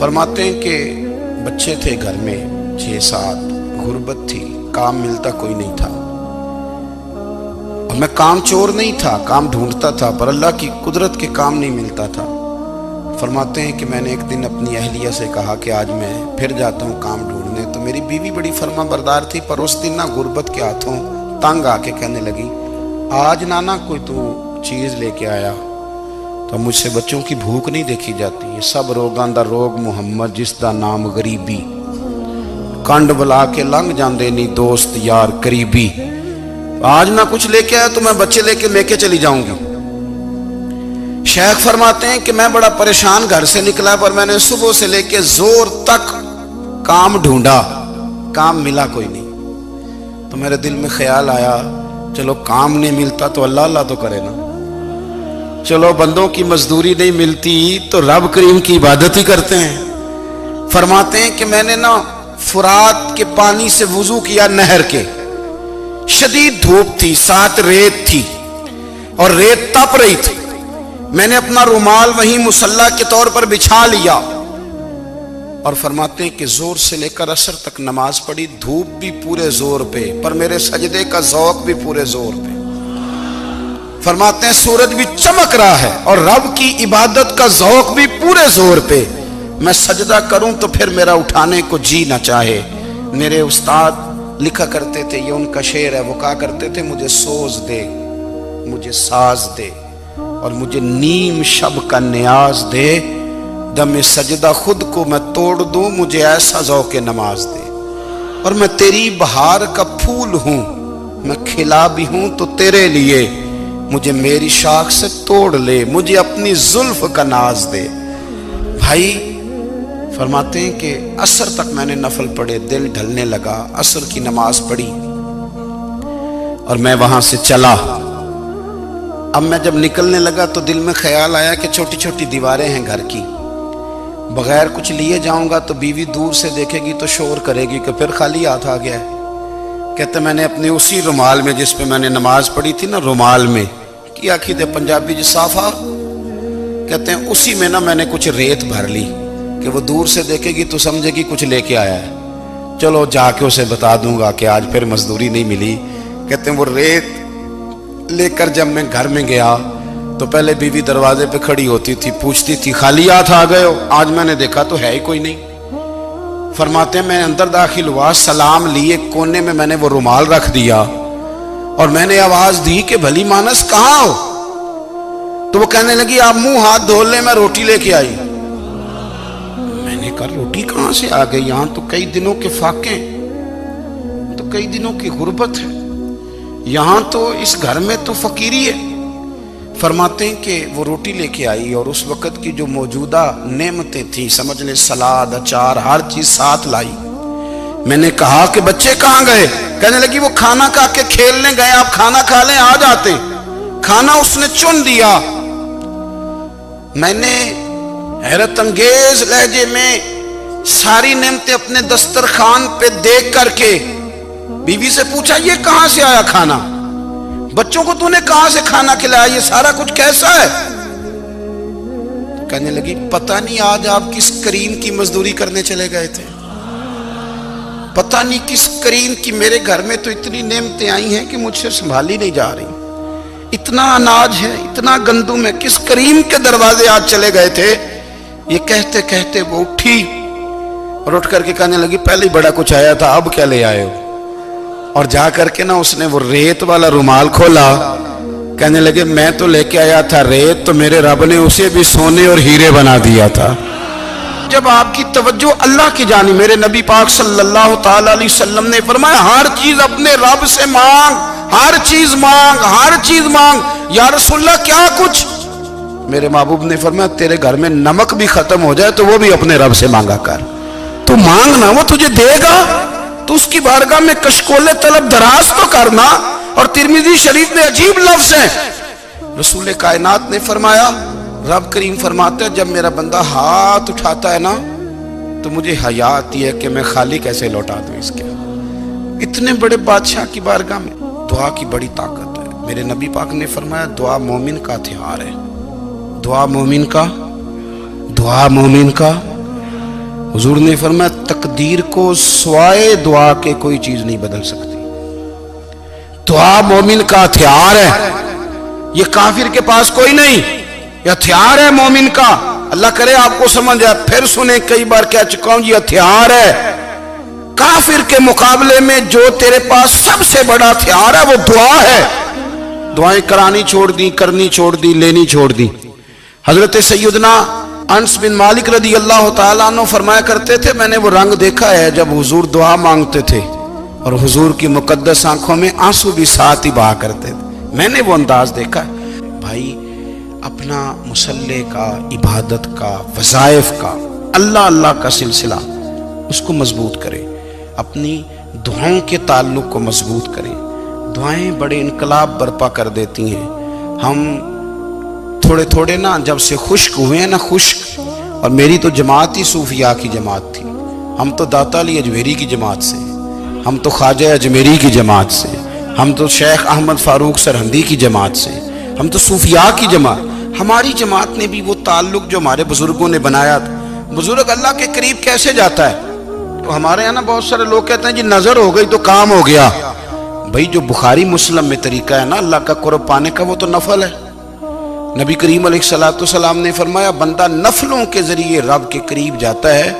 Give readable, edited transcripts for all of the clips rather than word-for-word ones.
فرماتے ہیں کہ بچے تھے گھر میں 6-7، غربت تھی، کام ملتا کوئی نہیں تھا، اور میں کام چور نہیں تھا، کام ڈھونڈتا تھا، پر اللہ کی قدرت کے کام نہیں ملتا تھا۔ فرماتے ہیں کہ میں نے ایک دن اپنی اہلیہ سے کہا کہ آج میں پھر جاتا ہوں کام ڈھونڈنے، تو میری بیوی بڑی فرما بردار تھی، پر اس دن نہ غربت کے ہاتھوں تنگ آ کے کہنے لگی آج نانا کوئی تو چیز لے کے آیا، تو مجھ سے بچوں کی بھوک نہیں دیکھی جاتی، یہ سب روگاں دا روگ محمد جس دا نام غریبی، کنڈ بلا کے لنگ جاندے نہیں دوست یار قریبی، آج نہ کچھ لے کے آیا تو میں بچے لے کے چلی جاؤں گی۔ شیخ فرماتے ہیں کہ میں بڑا پریشان گھر سے نکلا، پر میں نے صبح سے لے کے زور تک کام ڈھونڈا، کام ملا کوئی نہیں، تو میرے دل میں خیال آیا چلو کام نہیں ملتا تو اللہ اللہ تو کرے نا، چلو بندوں کی مزدوری نہیں ملتی تو رب کریم کی عبادت ہی کرتے ہیں۔ فرماتے ہیں کہ میں نے نا فرات کے پانی سے وضو کیا، نہر کے، شدید دھوپ تھی، ساتھ ریت تھی اور ریت تپ رہی تھی، میں نے اپنا رومال وہیں مصلی کے طور پر بچھا لیا، اور فرماتے ہیں کہ زور سے لے کر عصر تک نماز پڑھی، دھوپ بھی پورے زور پہ، پر میرے سجدے کا ذوق بھی پورے زور پہ۔ فرماتے ہیں سورج بھی چمک رہا ہے اور رب کی عبادت کا ذوق بھی پورے زور پہ، میں سجدہ کروں تو پھر میرا اٹھانے کو جی نہ چاہے۔ میرے استاد لکھا کرتے تھے، یہ ان کا شعر ہے، وہ کہا کرتے تھے مجھے سوز دے، مجھے ساز دے، اور مجھے نیم شب کا نیاز دے، دم سجدہ خود کو میں توڑ دوں، مجھے ایسا ذوق نماز دے، اور میں تیری بہار کا پھول ہوں، میں کھلا بھی ہوں تو تیرے لیے، مجھے میری شاخ سے توڑ لے، مجھے اپنی زلف کا ناز دے۔ بھائی فرماتے ہیں کہ عصر تک میں نے نفل پڑھے، دل ڈھلنے لگا، عصر کی نماز پڑھی اور میں وہاں سے چلا۔ اب میں جب نکلنے لگا تو دل میں خیال آیا کہ چھوٹی چھوٹی دیواریں ہیں گھر کی، بغیر کچھ لیے جاؤں گا تو بیوی دور سے دیکھے گی تو شور کرے گی کہ پھر خالی ہاتھ آ گیا ہے۔ کہتے میں نے اپنے اسی رومال میں جس پہ میں نے نماز پڑھی تھی نا، رومال میں کیا آخی دے پنجابی جی صافہ، کہتے ہیں اسی میں نا میں نے کچھ ریت بھر لی کہ وہ دور سے دیکھے گی تو سمجھے گی کچھ لے کے آیا ہے، چلو جا کے اسے بتا دوں گا کہ آج پھر مزدوری نہیں ملی۔ کہتے ہیں وہ ریت لے کر جب میں گھر میں گیا تو پہلے بیوی دروازے پہ کھڑی ہوتی تھی، پوچھتی تھی خالی ہاتھ آ گئے ہو؟ آج میں نے دیکھا تو ہے ہی کوئی نہیں۔ فرماتے ہیں میں اندر داخل ہوا، سلام لیے، کونے میں نے وہ رومال رکھ دیا اور میں نے آواز دی کہ بھلی مانس کہاں ہو؟ تو وہ کہنے لگی آپ منہ ہاتھ دھو لیں، میں روٹی لے کے آئی۔ میں نے کہا روٹی کہاں سے آ گئی؟ یہاں تو کئی دنوں کے فاقے، تو کئی دنوں کی غربت ہے، یہاں تو اس گھر میں تو فقیری ہے۔ فرماتے ہیں کہ وہ روٹی لے کے آئی اور اس وقت کی جو موجودہ نعمتیں تھیں، سمجھ لیں سلاد، اچار، ہر چیز ساتھ لائی۔ میں نے کہا کہ بچے کہاں گئے؟ کہنے لگی وہ کھانا کھا کے کھیلنے گئے، آپ کھانا کھا لیں آ جاتے۔ کھانا اس نے چن دیا۔ میں نے حیرت انگیز لہجے میں ساری نعمتیں اپنے دسترخوان پہ دیکھ کر کے بیوی سے پوچھا یہ کہاں سے آیا کھانا؟ بچوں کو تو نے کہاں سے کھانا کھلایا؟ یہ سارا کچھ کیسا ہے؟ کہنے لگی پتہ نہیں آج آپ کس کریم کی مزدوری کرنے چلے گئے تھے، پتہ نہیں کس کریم کی، میرے گھر میں تو اتنی نعمتیں آئی ہیں کہ مجھ سے سنبھالی نہیں جا رہی، اتنا اناج ہے، اتنا گندم ہے، کس کریم کے دروازے آج چلے گئے تھے؟ یہ کہتے کہتے وہ اٹھی اور اٹھ کر کے کہنے لگی پہلے ہی بڑا کچھ آیا تھا، اب کیا لے آئے ہو؟ اور جا کر کے نا اس نے وہ ریت والا رومال کھولا، کہنے لگے میں تو لے کے آیا تھا ریت، تو میرے رب نے اسے بھی سونے اور ہیرے بنا دیا تھا۔ جب آپ کی توجہ اللہ کی جانب، میرے نبی پاک صلی اللہ تعالی علیہ وسلم نے فرمایا ہر چیز اپنے رب سے مانگ، ہر چیز مانگ، ہر چیز مانگ۔ یا رسول اللہ کیا کچھ؟ میرے محبوب نے فرمایا تیرے گھر میں نمک بھی ختم ہو جائے تو وہ بھی اپنے رب سے مانگا کر، تو مانگنا وہ تجھے دے گا، تو اس کی بارگاہ میں کشکول طلب دراز تو کرنا۔ اور ترمذی شریف میں عجیب لفظ ہیں، رسول کائنات نے فرمایا، رب کریم فرماتا ہے جب میرا بندہ ہاتھ اٹھاتا ہے نا تو مجھے حیا آتی ہے کہ میں خالی کیسے لوٹا دوں اس کے۔ اتنے بڑے بادشاہ کی بارگاہ میں دعا کی بڑی طاقت ہے۔ میرے نبی پاک نے فرمایا دعا مومن کا ہتھیار ہے، دعا مومن کا حضور نے فرمایا تقدیر کو سوائے دعا کے کوئی چیز نہیں بدل سکتی. دعا مومن کا ہتھیار ہے، یہ کافر کے پاس کوئی نہیں. یہ ہتھیار ہے مومن کا. اللہ کرے آپ کو سمجھ آئے. پھر سنیں، کئی بار کہہ چکا ہوں یہ ہتھیار ہے. کافر کے مقابلے میں جو تیرے پاس سب سے بڑا ہتھیار ہے وہ دعا ہے. دعائیں کرانی چھوڑ دی، کرنی چھوڑ دی، لینی چھوڑ دی. حضرت سیدنا انس بن مالک رضی اللہ تعالیٰ عنہ فرمایا کرتے تھے میں نے وہ رنگ دیکھا ہے جب حضور دعا مانگتے تھے اور حضور کی مقدس آنکھوں میں آنسو بھی ساتھ ہی بہا کرتے تھے. میں نے وہ انداز دیکھا ہے. بھائی اپنا مصلی کا، عبادت کا، وظائف کا، اللہ اللہ کا سلسلہ اس کو مضبوط کرے. اپنی دعاؤں کے تعلق کو مضبوط کریں. دعائیں بڑے انقلاب برپا کر دیتی ہیں. ہم تھوڑے تھوڑے نا جب سے خشک ہوئے ہیں نا، خشک، اور میری تو جماعت ہی صوفیاء کی جماعت تھی. ہم تو داتا علی اجمیری کی جماعت سے، ہم تو خواجہ اجمیری کی جماعت سے، ہم تو شیخ احمد فاروق سرہندی کی جماعت سے، ہم تو صوفیاء کی جماعت. ہماری جماعت نے بھی وہ تعلق جو ہمارے بزرگوں نے بنایا تھا. بزرگ اللہ کے قریب کیسے جاتا ہے؟ تو ہمارے یہاں نا بہت سارے لوگ کہتے ہیں جی نظر ہو گئی تو کام ہو گیا. بھائی جو بخاری مسلم میں طریقہ ہے نا اللہ کا قرب پانے کا، وہ تو نفل ہے. نبی کریم علیہ السلام نے فرمایا بندہ نفلوں کے ذریعے رب کے قریب جاتا ہے،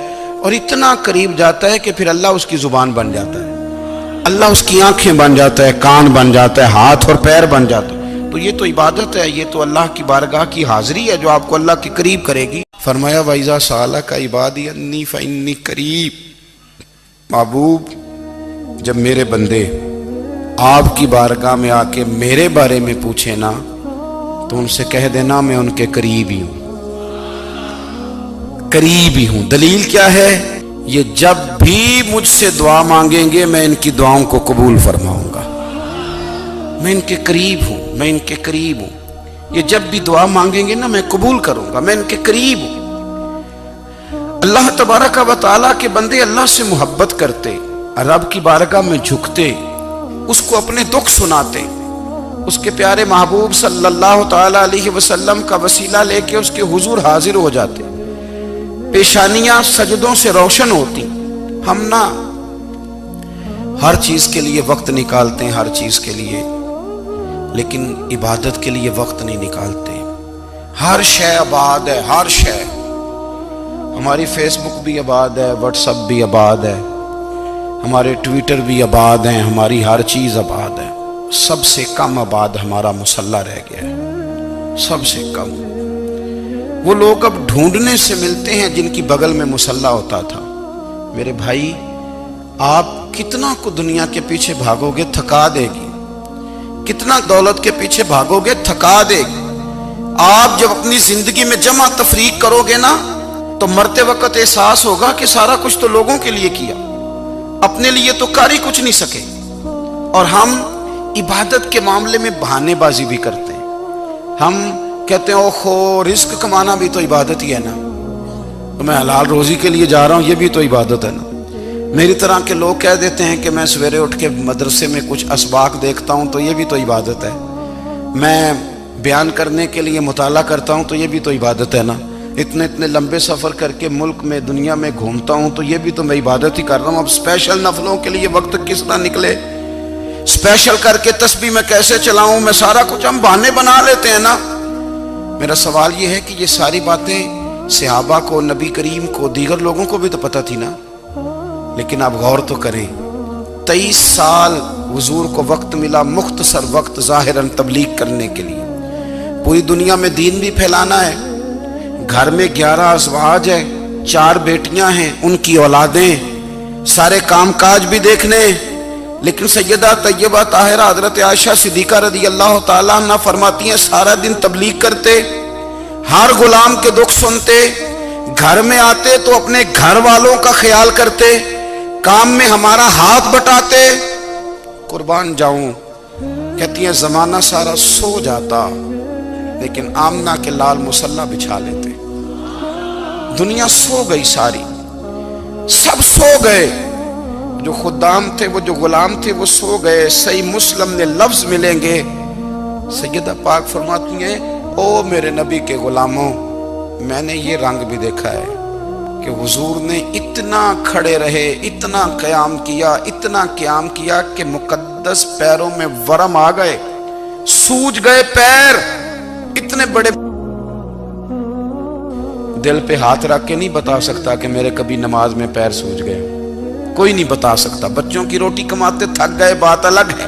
اور اتنا قریب جاتا ہے کہ پھر اللہ اس کی زبان بن جاتا ہے، اللہ اس کی آنکھیں بن جاتا ہے، کان بن جاتا ہے، ہاتھ اور پیر بن جاتا ہے. تو یہ تو عبادت ہے، یہ تو اللہ کی بارگاہ کی حاضری ہے جو آپ کو اللہ کے قریب کرے گی. فرمایا وَإِذَا سَأَلَكَ عِبَادِي عَنِّي فَإِنِّي قَرِيبٌ. محبوب جب میرے بندے آپ کی بارگاہ میں آ کے میرے بارے میں پوچھیں نا تو ان سے کہہ دینا میں ان کے قریب ہی ہوں، قریب ہی ہوں. دلیل کیا ہے؟ یہ جب بھی مجھ سے دعا مانگیں گے میں ان کی دعاؤں کو قبول فرماؤں گا. میں ان کے قریب ہوں، میں ان کے قریب ہوں. یہ جب بھی دعا مانگیں گے نا میں قبول کروں گا، میں ان کے قریب ہوں. اللہ تبارک و تعالیٰ کے بندے اللہ سے محبت کرتے، رب کی بارگاہ میں جھکتے، اس کو اپنے دکھ سناتے، اس کے پیارے محبوب صلی اللہ تعالیٰ علیہ وسلم کا وسیلہ لے کے اس کے حضور حاضر ہو جاتے، پیشانیاں سجدوں سے روشن ہوتی. ہم نا ہر چیز کے لیے وقت نکالتے ہیں، ہر چیز کے لیے، لیکن عبادت کے لیے وقت نہیں نکالتے. ہر شے آباد ہے، ہر شے. ہماری فیس بک بھی آباد ہے، واٹس ایپ بھی آباد ہے، ہمارے ٹویٹر بھی آباد ہیں، ہماری ہر چیز آباد ہے. سب سے کم آباد ہمارا مصلی رہ گیا ہے، سب سے کم. وہ لوگ اب ڈھونڈنے سے ملتے ہیں جن کی بغل میں مصلی ہوتا تھا. میرے بھائی آپ کتنا کو دنیا کے پیچھے بھاگو گے تھکا دے گی، کتنا دولت کے پیچھے بھاگو گے تھکا دے گی. آپ جب اپنی زندگی میں جمع تفریق کرو گے نا تو مرتے وقت احساس ہوگا کہ سارا کچھ تو لوگوں کے لیے کیا، اپنے لیے تو کر ہی کچھ نہیں سکے. اور ہم عبادت کے معاملے میں بہانے بازی بھی کرتے ہیں. ہم کہتے ہیں اوہو رزق کمانا بھی تو عبادت ہی ہے نا، تو میں حلال روزی کے لیے جا رہا ہوں، یہ بھی تو عبادت ہے نا. میری طرح کے لوگ کہہ دیتے ہیں کہ میں سویرے اٹھ کے مدرسے میں کچھ اسباق دیکھتا ہوں تو یہ بھی تو عبادت ہے. میں بیان کرنے کے لیے مطالعہ کرتا ہوں تو یہ بھی تو عبادت ہے نا. اتنے لمبے سفر کر کے ملک میں دنیا میں گھومتا ہوں تو یہ بھی تو میں عبادت ہی کر رہا ہوں. اب اسپیشل نفلوں کے لیے وقت کس طرح نکلے، اسپیشل کر کے تسبیح میں کیسے چلاؤں، میں سارا کچھ ہم بہانے بنا لیتے ہیں نا. میرا سوال یہ ہے کہ یہ ساری باتیں صحابہ کو، نبی کریم کو، دیگر لوگوں کو بھی تو پتہ تھی نا. لیکن آپ غور تو کریں، 23 سال حضور کو وقت ملا، مختصر وقت ظاہراً تبلیغ کرنے کے لیے. پوری دنیا میں دین بھی پھیلانا ہے. گھر میں 11 ازواج ہے، 4 بیٹیاں ہیں، ان کی اولادیں، سارے کام کاج بھی دیکھنے. لیکن سیدہ طیبہ طاہرہ حضرت عائشہ صدیقہ رضی اللہ تعالیٰ عنہ فرماتی ہیں سارا دن تبلیغ کرتے، ہر غلام کے دکھ سنتے، گھر میں آتے تو اپنے گھر والوں کا خیال کرتے، کام میں ہمارا ہاتھ بٹاتے. قربان جاؤں، کہتی ہیں زمانہ سارا سو جاتا لیکن آمنہ کے لال مصلی بچھا لیتے. دنیا سو گئی، ساری سب سو گئے. جو خدام تھے، وہ جو غلام تھے، وہ سو گئے. صحیح مسلم نے لفظ ملیں گے، سیدہ پاک فرماتی ہیں او میرے نبی کے غلاموں، میں نے یہ رنگ بھی دیکھا ہے، کہ حضور نے اتنا کھڑے رہے، اتنا قیام کیا کہ مقدس پیروں میں ورم آ گئے، سوج گئے پیر اتنے بڑے۔ دل پہ ہاتھ رکھ کے نہیں بتا سکتا کہ میرے کبھی نماز میں پیر سوج گئے، کوئی نہیں بتا سکتا۔ بچوں کی روٹی کماتے تھک گئے بات الگ ہے،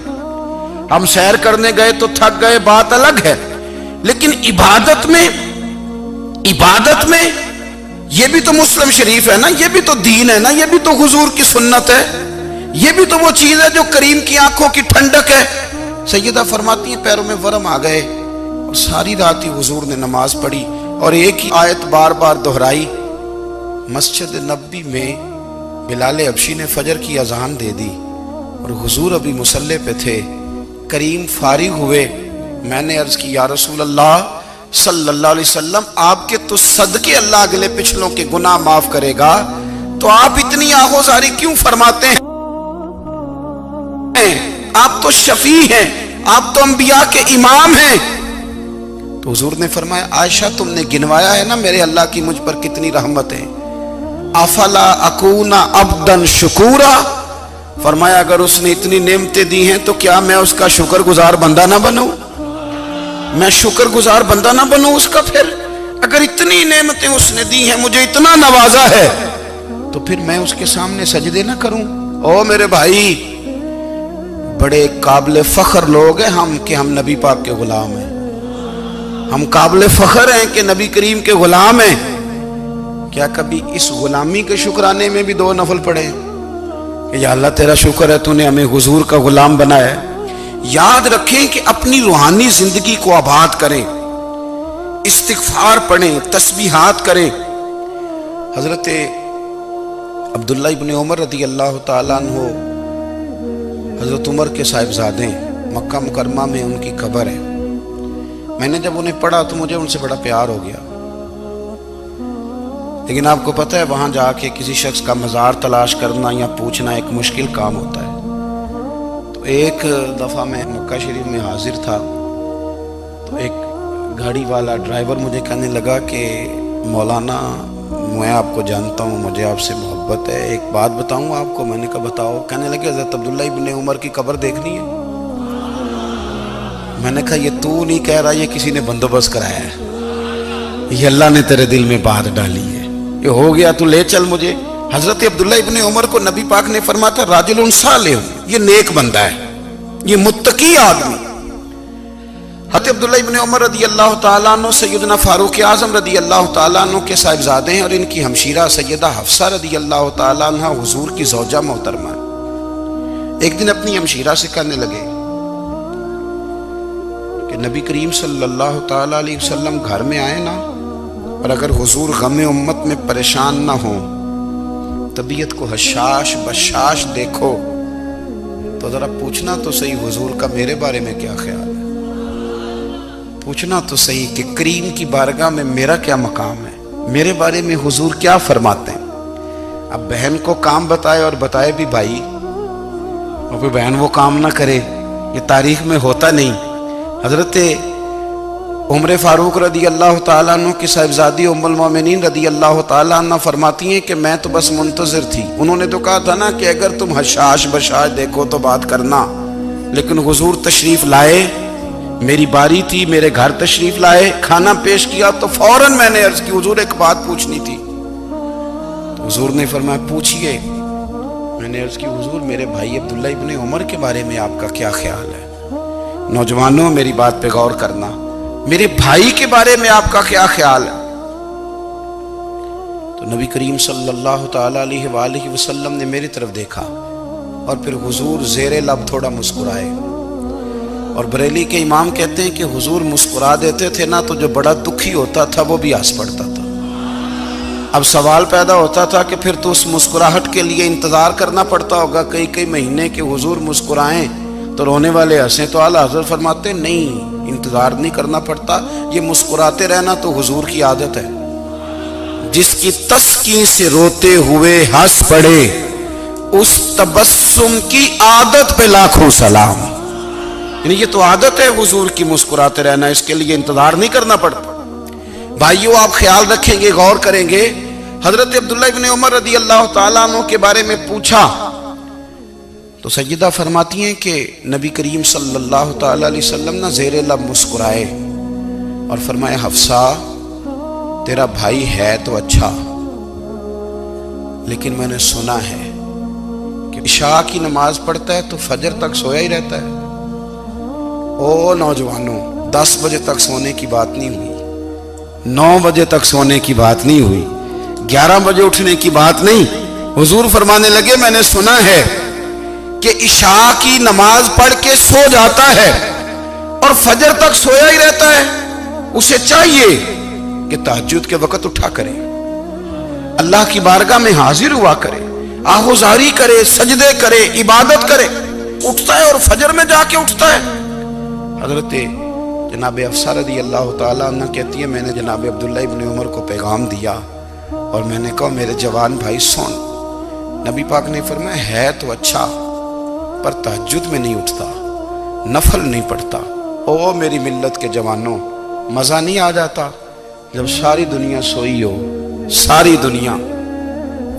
ہم سیر کرنے گئے تو تھک گئے بات الگ ہے، لیکن عبادت میں یہ بھی تو مسلم شریف ہے نا، یہ بھی تو دین ہے نا، یہ بھی تو حضور کی سنت ہے، یہ بھی تو وہ چیز ہے جو کریم کی آنکھوں کی ٹھنڈک ہے۔ سیدہ فرماتی ہیں پیروں میں ورم آ گئے، اور ساری رات ہی حضور نے نماز پڑھی اور ایک ہی آیت بار بار دہرائی۔ مسجد نبوی میں بلال حبشی نے فجر کی اذان دے دی اور حضور ابھی مصلی پہ تھے، کریم فارغ ہوئے۔ میں نے عرض کی یا رسول اللہ صلی اللہ علیہ وسلم، آپ کے تو صدقے اللہ اگلے پچھلوں کے گناہ معاف کرے گا، تو آپ اتنی آہوزاری کیوں فرماتے ہیں؟ آپ تو شفیع ہیں، آپ تو انبیاء کے امام ہیں۔ تو حضور نے فرمایا عائشہ تم نے گنوایا ہے نا میرے اللہ کی مجھ پر کتنی رحمت ہے، افلا اکون عبدا شکورا، فرمایا اگر اس نے اتنی نعمتیں دی ہیں تو کیا میں اس کا شکر گزار بندہ نہ بنوں؟ میں شکر گزار بندہ نہ بنوں اس کا؟ پھر اگر اتنی نعمتیں اس نے دی ہیں، مجھے اتنا نوازا ہے، تو پھر میں اس کے سامنے سجدے نہ کروں؟ او میرے بھائی، بڑے قابل فخر لوگ ہیں ہم کہ ہم نبی پاک کے غلام ہیں، ہم قابل فخر ہیں کہ نبی کریم کے غلام ہیں۔ کیا کبھی اس غلامی کے شکرانے میں بھی 2 نفل پڑھے کہ یا اللہ تیرا شکر ہے تو نے ہمیں حضور کا غلام بنایا ہے؟ یاد رکھیں کہ اپنی روحانی زندگی کو آباد کریں، استغفار پڑھیں، تسبیحات کریں۔ حضرت عبداللہ ابن عمر رضی اللہ تعالیٰ عنہ حضرت عمر کے صاحبزادے، مکہ مکرمہ میں ان کی قبر ہے۔ میں نے جب انہیں پڑھا تو مجھے ان سے بڑا پیار ہو گیا، لیکن آپ کو پتہ ہے وہاں جا کے کسی شخص کا مزار تلاش کرنا یا پوچھنا ایک مشکل کام ہوتا ہے۔ تو ایک دفعہ میں مکہ شریف میں حاضر تھا، تو ایک گاڑی والا ڈرائیور مجھے کہنے لگا کہ مولانا میں آپ کو جانتا ہوں، مجھے آپ سے محبت ہے، ایک بات بتاؤں آپ کو؟ میں نے کہا بتاؤ۔ کہنے لگے حضرت عبداللہ ابن عمر کی قبر دیکھنی ہے۔ میں نے کہا یہ تو نہیں کہہ رہا، یہ کسی نے بندوبست کرایا ہے، یہ اللہ نے تیرے دل میں بات ڈالی ہے، یہ ہو گیا تو لے چل مجھے۔ حضرت عبداللہ ابن عمر کو نبی پاک نے فرمایا تھا راجل صالح، یہ نیک بندہ ہے، یہ متقی آدمی۔ حضرت عبداللہ ابن عمر رضی اللہ تعالیٰ عنہ سیدنا فاروق اعظم رضی اللہ تعالیٰ عنہ کے صاحبزادے ہیں، اور ان کی ہمشیرہ سیدہ حفصہ رضی اللہ تعالیٰ عنہ حضور کی زوجہ محترمہ ہے۔ ایک دن اپنی ہمشیرہ سے کہنے لگے کہ نبی کریم صلی اللہ تعالیٰ علیہ وسلم گھر میں آئے نا، اور اگر حضور غم امت میں پریشان نہ ہوں، طبیعت کو حشاش بشاش دیکھو، تو ذرا پوچھنا تو صحیح حضور کا میرے بارے میں کیا خیال ہے، پوچھنا تو صحیح کہ کریم کی بارگاہ میں میرا کیا مقام ہے، میرے بارے میں حضور کیا فرماتے ہیں۔ اب بہن کو کام بتائے، اور بتائے بھی بھائی، اور کوئی بہن وہ کام نہ کرے، یہ تاریخ میں ہوتا نہیں۔ حضرت عمر فاروق رضی اللہ تعالیٰ عنہ کی صاحبزادی ام المومنین رضی اللہ تعالیٰ عنہ فرماتی ہیں کہ میں تو بس منتظر تھی، انہوں نے تو کہا تھا نا کہ اگر تم حشاش بشاش دیکھو تو بات کرنا، لیکن حضور تشریف لائے، میری باری تھی، میرے گھر تشریف لائے، کھانا پیش کیا تو فوراً میں نے عرض کی حضور ایک بات پوچھنی تھی۔ تو حضور نے فرمایا پوچھئے۔ میں نے عرض کی حضور میرے بھائی عبداللہ ابن عمر کے بارے میں آپ کا کیا خیال ہے؟ نوجوانوں میری بات پہ غور کرنا، میرے بھائی کے بارے میں آپ کا کیا خیال ہے؟ تو نبی کریم صلی اللہ تعالیٰ علیہ وآلہ وسلم نے میری طرف دیکھا، اور پھر حضور زیر لب تھوڑا مسکرائے، اور بریلی کے امام کہتے ہیں کہ حضور مسکرا دیتے تھے نا تو جو بڑا دکھی ہوتا تھا وہ بھی ہنس پڑتا تھا۔ اب سوال پیدا ہوتا تھا کہ پھر تو اس مسکراہٹ کے لیے انتظار کرنا پڑتا ہوگا کئی مہینے کہ حضور مسکرائیں تو رونے والے ہنسیں، تو اعلیٰ حضرت فرماتے ہیں نہیں، انتظار نہیں کرنا پڑتا، یہ مسکراتے رہنا تو حضور کی عادت ہے۔ جس کی تسکین سے روتے ہوئے ہنس پڑے، اس تبسم کی عادت پہ لاکھوں سلام۔ یعنی یہ تو عادت ہے حضور کی مسکراتے رہنا، اس کے لیے انتظار نہیں کرنا پڑتا۔ بھائیو آپ خیال رکھیں گے، غور کریں گے، حضرت عبداللہ ابن عمر رضی اللہ تعالیٰ عنہ کے بارے میں پوچھا تو سیدہ فرماتی ہیں کہ نبی کریم صلی اللہ تعالیٰ علیہ وسلم نہ زیر لب مسکرائے اور فرمایا حفصہ تیرا بھائی ہے تو اچھا، لیکن میں نے سنا ہے کہ عشاء کی نماز پڑھتا ہے تو فجر تک سویا ہی رہتا ہے۔ او نوجوانوں، 10 بجے تک سونے کی بات نہیں ہوئی، 9 بجے تک سونے کی بات نہیں ہوئی، 11 بجے اٹھنے کی بات نہیں۔ حضور فرمانے لگے میں نے سنا ہے کہ عشاء کی نماز پڑھ کے سو جاتا ہے اور فجر تک سویا ہی رہتا ہے، اسے چاہیے کہ تہجد کے وقت اٹھا کرے، اللہ کی بارگاہ میں حاضر ہوا کرے، آہوزاری کرے، سجدے کرے، عبادت کرے، اٹھتا ہے اور فجر میں جا کے اٹھتا ہے۔ حضرت جناب حفصہ رضی اللہ تعالیٰ عنہ کہتی ہے میں نے جناب عبداللہ ابن عمر کو پیغام دیا اور میں نے کہا میرے جوان بھائی سن۔ نبی پاک نے فرمایا ہے تو اچھا پر تہجد میں نہیں اٹھتا، نفل نہیں پڑھتا۔ او میری ملت کے جوانوں، مزہ نہیں آ جاتا جب ساری دنیا سوئی ہو، ساری دنیا،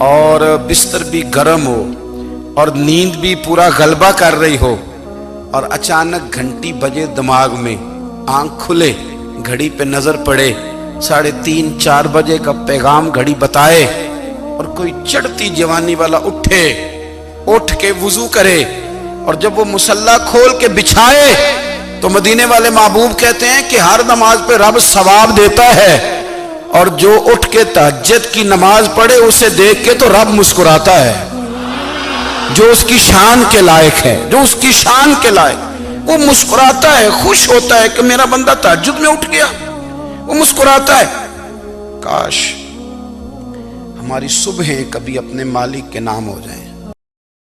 اور بستر بھی گرم ہو اور نیند بھی پورا غلبہ کر رہی ہو، اور اچانک گھنٹی بجے دماغ میں، آنکھ کھلے، گھڑی پہ نظر پڑے، 3:30 4 بجے کا پیغام گھڑی بتائے، اور کوئی چڑھتی جوانی والا اٹھ کے وضو کرے، اور جب وہ مصلی کھول کے بچھائے تو مدینے والے محبوب کہتے ہیں کہ ہر نماز پہ رب ثواب دیتا ہے، اور جو اٹھ کے تہجد کی نماز پڑھے اسے دیکھ کے تو رب مسکراتا ہے، جو اس کی شان کے لائق ہے، جو اس کی شان کے لائق، وہ مسکراتا ہے، خوش ہوتا ہے کہ میرا بندہ تہجد میں اٹھ گیا، وہ مسکراتا ہے۔ کاش ہماری صبحیں کبھی اپنے مالک کے نام ہو جائیں۔